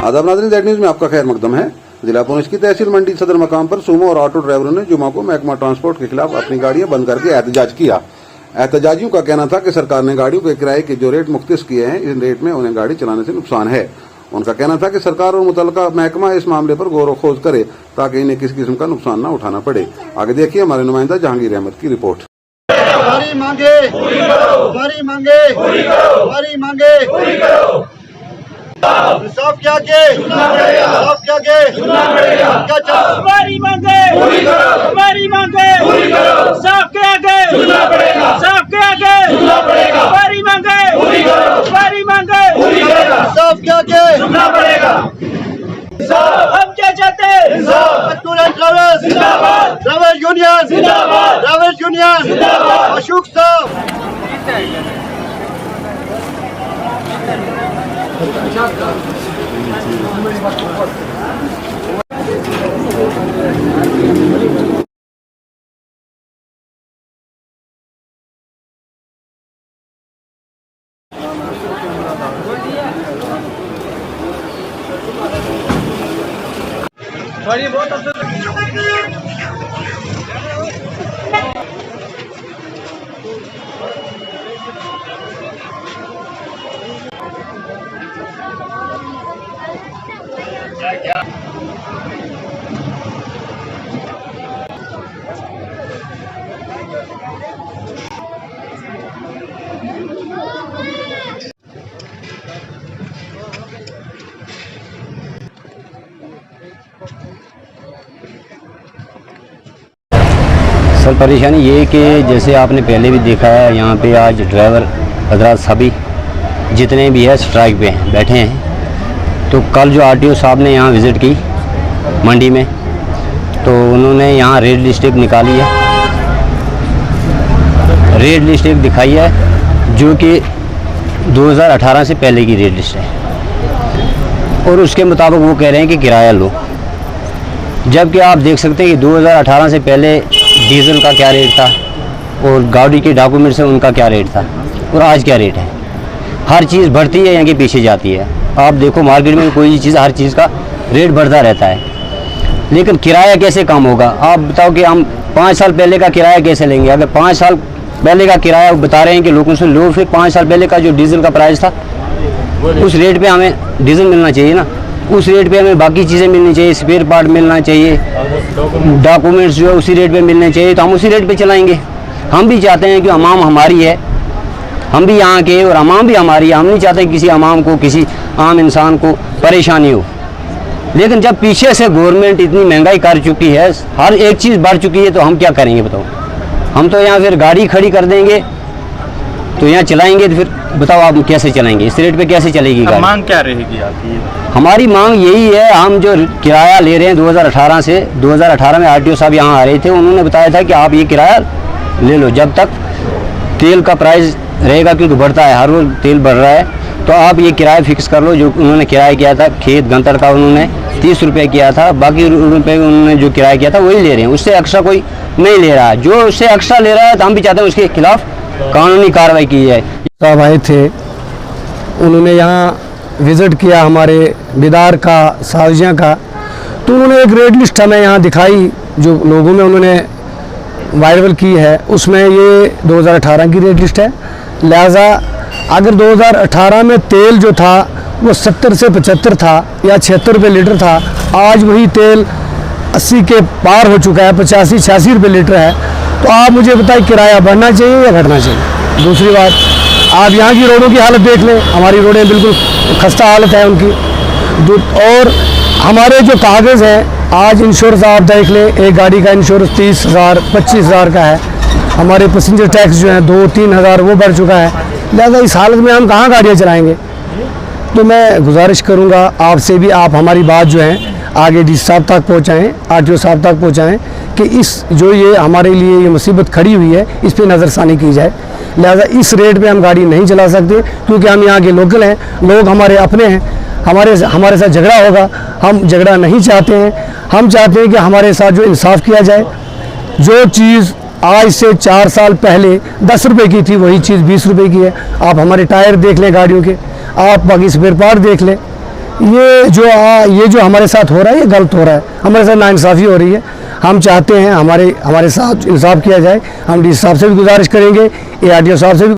आदाब नाज़रीन, that news में आपका खैर मकदम है। जिला पुलिस की तहसील मंडी सदर मकाम पर सूमो और ऑटो ड्राइवरों ने जुमा को महकमा ट्रांसपोर्ट के खिलाफ अपनी गाड़ियां बंद करके एहतजाज किया। एहतजाजियों का कहना था कि सरकार ने गाड़ियों के किराए के जो रेट मुख्तस किए हैं, इस रेट में उन्हें गाड़ी चलाने से नुकसान है। उनका कहना था कि सरकार और मुतल्लिका महकमा इस मामले पर गौर खोज करे ताकि इन्हें किसी किस्म का नुकसान न उठाना पड़े। आगे देखिए हमारे नुमाइंदा जहांगीर अहमद की रिपोर्ट। हमारी मांगे पूरी करो, हमारी मांगे पूरी करो, हमारी मांगे पूरी करो। इंसाफ क्या के सुनना पड़ेगा, इंसाफ क्या के सुनना पड़ेगा। क्या हमारी मांगे पूरी करो, हमारी मांगे पूरी करो। इंसाफ क्या के सुनना पड़ेगा, इंसाफ क्या के सुनना पड़ेगा। हमारी मांगे पूरी करो, हमारी मांगे पूरी करो। इंसाफ क्या के सुनना पड़ेगा। हम क्या चाहते हैं? ड्राइवर्स जिंदाबाद, ड्राइवर्स यूनियन जिंदाबाद, ड्राइवर्स यूनियन जिंदाबाद। अशोक साहब बहुत अच्छा। सर परेशानी ये है कि जैसे आपने पहले भी देखा है, यहाँ पे आज ड्राइवर हजरात सभी जितने भी है स्ट्राइक पे बैठे हैं। तो कल जो आरटीओ साहब ने यहाँ विज़िट की मंडी में, तो उन्होंने यहाँ रेट लिस्ट एक निकाली है, रेट लिस्ट एक दिखाई है जो कि 2018 से पहले की रेट लिस्ट है और उसके मुताबिक वो कह रहे हैं कि किराया लो। जबकि आप देख सकते हैं कि 2018 से पहले डीजल का क्या रेट था और गाड़ी के डॉक्यूमेंट्स हैं उनका क्या रेट था और आज क्या रेट है। हर चीज़ बढ़ती है, यहाँ के पीछे जाती है। आप देखो मार्केट में कोई चीज़, हर चीज़ का रेट बढ़ता रहता है, लेकिन किराया कैसे कम होगा? आप बताओ कि हम 5 साल पहले का किराया कैसे लेंगे? अगर 5 साल पहले का किराया बता रहे हैं कि लोगों से लो, फिर 5 साल पहले का जो डीजल का प्राइस था उस रेट पे हमें डीजल मिलना चाहिए ना, उस रेट पे हमें बाकी चीज़ें मिलनी चाहिए, स्पेयर पार्ट मिलना चाहिए, डॉक्यूमेंट्स जो है उसी रेट पे मिलने चाहिए, तो हम उसी रेट पे चलाएंगे। हम भी चाहते हैं कि अवाम हमारी है, हम भी यहाँ के और अवाम भी हमारी है। हम नहीं चाहते किसी अवाम को, किसी आम इंसान को परेशानी हो। लेकिन जब पीछे से गवर्नमेंट इतनी महंगाई कर चुकी है, हर एक चीज़ बढ़ चुकी है, तो हम क्या करेंगे बताओ? हम तो यहाँ फिर गाड़ी खड़ी कर देंगे, तो यहाँ चलाएंगे, तो फिर बताओ आप कैसे चलाएंगे? इस रेट पे कैसे चलेगी गाड़ी? मांग क्या रहेगी आपकी? हमारी मांग यही है, हम जो किराया ले रहे हैं 2018 से, 2018 में आरटीओ साहब यहाँ आ रहे थे, उन्होंने बताया था कि आप ये किराया ले लो जब तक तेल का प्राइस रहेगा, क्योंकि बढ़ता है, हर रोज़ तेल बढ़ रहा है, तो आप ये किराया फिक्स कर लो। जो उन्होंने किराया किया था खेत गंतर का, उन्होंने 30 रुपये किया था, बाकी रुपये उन्होंने जो किराया किया था वही ले रहे हैं, उससे एक्स्ट्रा कोई नहीं ले रहा है। जो उससे एक्स्ट्रा ले रहा है तो हम भी चाहते हैं उसके खिलाफ कानूनी कार्रवाई की जाए। साहब आए थे, उन्होंने यहाँ विज़िट किया हमारे बिदार का, सावजिया का, तो उन्होंने एक रेट लिस्ट हमें यहाँ दिखाई जो लोगों में उन्होंने वायरल की है, उसमें ये 2018 की रेट लिस्ट है। लिहाजा अगर 2018 में तेल जो था वो 70 से 75 था या 76 रुपये लीटर था, आज वही तेल 80 के पार हो चुका है, 85-86 रुपये लीटर है। तो आप मुझे बताइए किराया बढ़ना चाहिए या घटना चाहिए? दूसरी बात, आप यहाँ की रोडों की हालत देख लें, हमारी रोडें बिल्कुल खस्ता हालत है उनकी। और हमारे जो कागज़ हैं, आज इंश्योरेंस आप देख लें, एक गाड़ी का इंश्योरेंस 30,000 25,000 का है। हमारे पैसेंजर टैक्स जो है 2-3 हज़ार वो बढ़ चुका है। लिहाजा इस हालत में हम कहाँ गाड़ियाँ चलाएँगे? तो मैं गुजारिश करूँगा आपसे भी, आप हमारी बात जो है आगे डी साहब तक पहुँचाएँ, आरटीओ साहब तक पहुँचाएँ कि इस जो ये हमारे लिए ये मुसीबत खड़ी हुई है, इस पर नज़रसानी की जाए। लिहाजा इस रेट पे हम गाड़ी नहीं चला सकते, क्योंकि हम यहाँ के लोकल हैं, लोग हमारे अपने हैं, हमारे साथ झगड़ा होगा, हम झगड़ा नहीं चाहते हैं। हम चाहते हैं कि हमारे साथ जो इंसाफ किया जाए। जो चीज़ आज से 4 साल पहले 10 रुपये की थी, वही चीज़ 20 रुपये की है। आप हमारे टायर देख लें गाड़ियों के, आप बाकी स्पेयर पार्ट देख लें, ये जो हमारे साथ हो रहा है ये गलत हो रहा है, हमारे साथ नाइंसाफ़ी हो रही है। हम चाहते हैं हमारे साथ इंसाफ किया जाए। हम डी साहब से भी गुजारिश करेंगे, ARTO साहब से भी